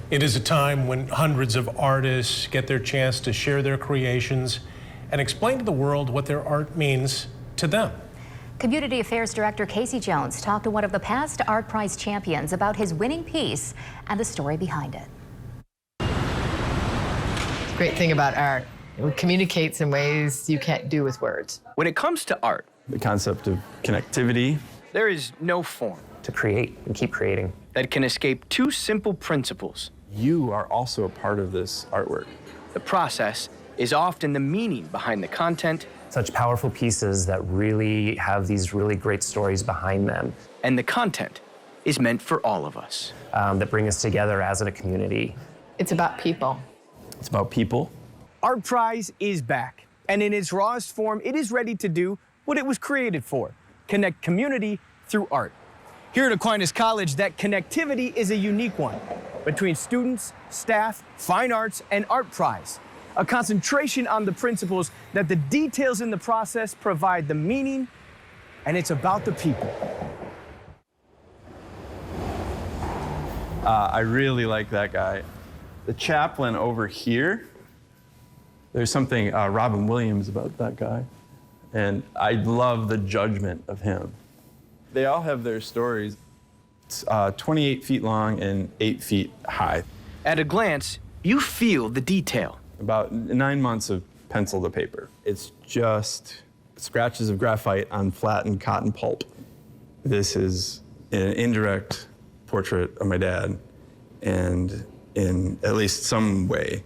It is a time when hundreds of artists get their chance to share their creations and explain to the world what their art means to them. Community Affairs Director Casey Jones talked to one of the past Art Prize champions about his winning piece and the story behind it. The great thing about art, it communicates in ways you can't do with words. When it comes to art, the concept of connectivity, there is no form to create and keep creating that can escape two simple principles. You are also a part of this artwork. The process is often the meaning behind the content. Such powerful pieces that really have these really great stories behind them. And the content is meant for all of us. That bring us together as a community. It's about people. It's about people. Art Prize is back, and in its rawest form, it is ready to do what it was created for: connect community through art. Here at Aquinas College, that connectivity is a unique one between students, staff, fine arts, and Art Prize. A concentration on the principles that the details in the process provide the meaning, and it's about the people. I really like that guy. The chaplain over here, there's something Robin Williams about that guy, and I love the judgment of him. They all have their stories. It's 28 feet long and 8 feet high. At a glance, you feel the detail. About 9 months of pencil to paper. It's just scratches of graphite on flattened cotton pulp. This is an indirect portrait of my dad, and in at least some way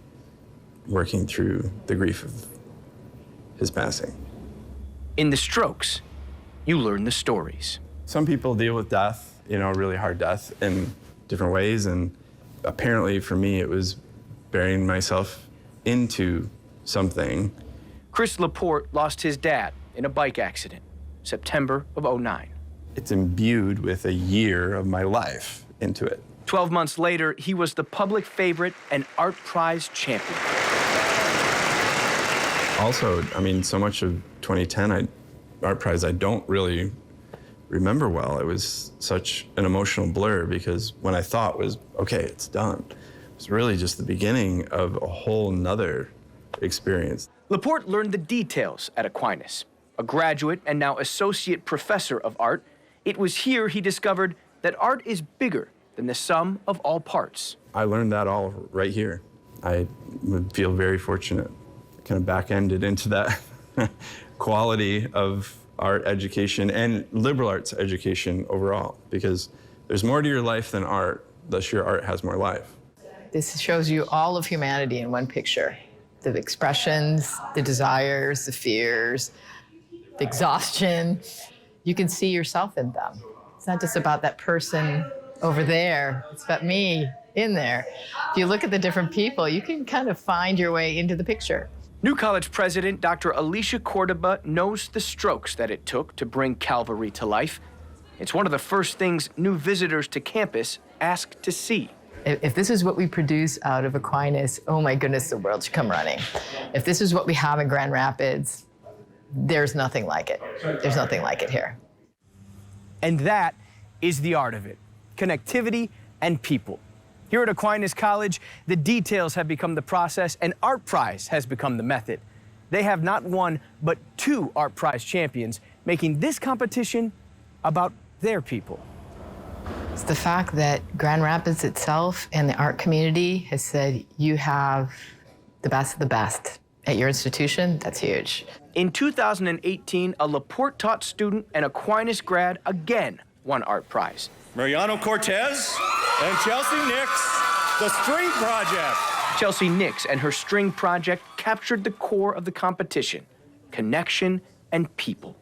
working through the grief of his passing. In the strokes, you learn the stories. Some people deal with death, really hard death in different ways, and apparently for me it was burying myself into something. Chris Laporte lost his dad in a bike accident, September of '09. It's imbued with a year of my life into it. 12 months later, he was the public favorite and Art Prize champion. Also, so much of 2010, Art Prize, I don't really remember well. It was such an emotional blur because when I thought was, okay, it's done, it was really just the beginning of a whole nother experience. Laporte learned the details at Aquinas. A graduate and now associate professor of art, it was here he discovered that art is bigger than the sum of all parts. I learned that all right here. I would feel very fortunate. Kind of back-ended into that quality of art education and liberal arts education overall, because there's more to your life than art, thus your art has more life. This shows you all of humanity in one picture. The expressions, the desires, the fears, the exhaustion. You can see yourself in them. It's not just about that person over there, it's about me in there. If you look at the different people, you can kind of find your way into the picture. New College President Dr. Alicia Cordoba knows the strokes that it took to bring Cavalry to life. It's one of the first things new visitors to campus ask to see. If this is what we produce out of Aquinas, oh my goodness, the world should come running. If this is what we have in Grand Rapids, there's nothing like it. There's nothing like it here. And that is the art of it: connectivity and people. Here at Aquinas College, the details have become the process, and Art Prize has become the method. They have not one, but 2 Art Prize champions, making this competition about their people. It's the fact that Grand Rapids itself and the art community has said, you have the best of the best at your institution. That's huge. In 2018, a Laporte-taught student and Aquinas grad again won Art Prize. Mariano Cortez and Chelsea Nix, The String Project. Chelsea Nix and her string project captured the core of the competition: connection and people.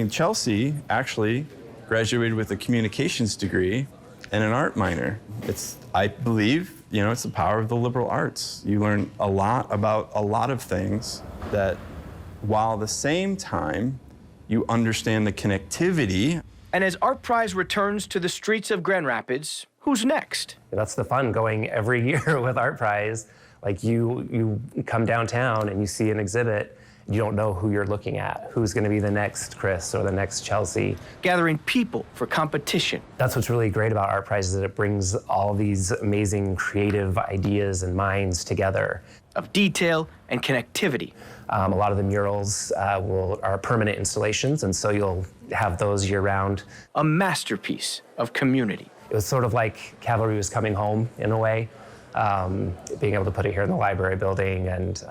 Chelsea actually graduated with a communications degree and an art minor. I believe, it's the power of the liberal arts. You learn a lot about a lot of things that, while at the same time, you understand the connectivity. And as Art Prize returns to the streets of Grand Rapids, who's next? That's the fun going every year with Art Prize. Like you come downtown and you see an exhibit You don't know who you're looking at, who's going to be the next Chris or the next Chelsea. Gathering people for competition. That's what's really great about Art Prize, is that it brings all these amazing creative ideas and minds together. Of detail and connectivity. A lot of the murals are permanent installations, and so you'll have those year-round. A masterpiece of community. It was sort of like Cavalry was coming home in a way, being able to put it here in the library building, and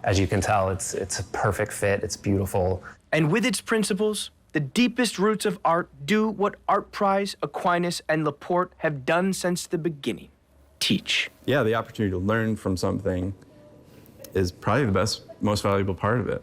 as you can tell, it's a perfect fit, it's beautiful. And with its principles, the deepest roots of art do what Art Prize, Aquinas, and Laporte have done since the beginning: teach. Yeah, the opportunity to learn from something is probably the best, most valuable part of it.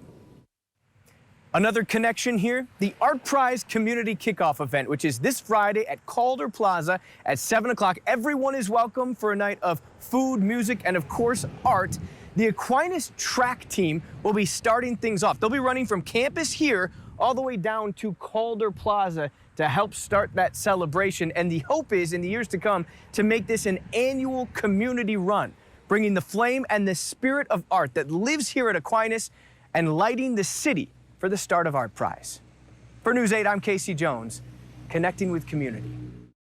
Another connection here, the Art Prize Community Kickoff event, which is this Friday at Calder Plaza at 7 o'clock. Everyone is welcome for a night of food, music, and of course, art. The Aquinas track team will be starting things off. They'll be running from campus here all the way down to Calder Plaza to help start that celebration. And the hope is, in the years to come, to make this an annual community run, bringing the flame and the spirit of art that lives here at Aquinas and lighting the city for the start of Art Prize. For News 8, I'm Casey Jones, connecting with community.